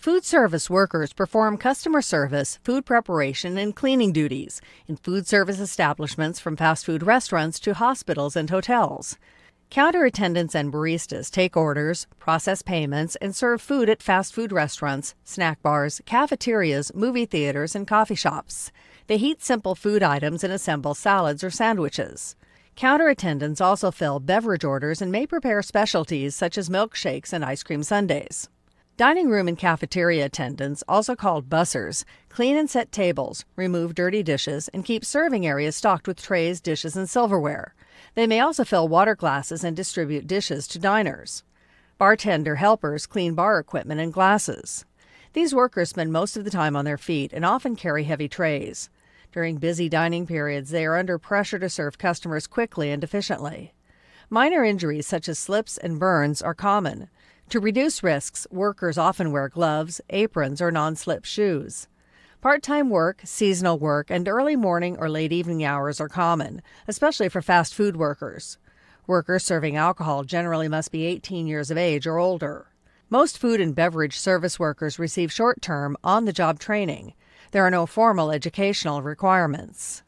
Food service workers perform customer service, food preparation, and cleaning duties in food service establishments from fast food restaurants to hospitals and hotels. Counter attendants and baristas take orders, process payments, and serve food at fast food restaurants, snack bars, cafeterias, movie theaters, and coffee shops. They heat simple food items and assemble salads or sandwiches. Counter attendants also fill beverage orders and may prepare specialties such as milkshakes and ice cream sundaes. Dining room and cafeteria attendants, also called bussers, clean and set tables, remove dirty dishes, and keep serving areas stocked with trays, dishes, and silverware. They may also fill water glasses and distribute dishes to diners. Bartender helpers clean bar equipment and glasses. These workers spend most of the time on their feet and often carry heavy trays. During busy dining periods, they are under pressure to serve customers quickly and efficiently. Minor injuries such as slips and burns are common. To reduce risks, workers often wear gloves, aprons, or non-slip shoes. Part-time work, seasonal work, and early morning or late evening hours are common, especially for fast food workers. Workers serving alcohol generally must be 18 years of age or older. Most food and beverage service workers receive short-term, on-the-job training. There are no formal educational requirements.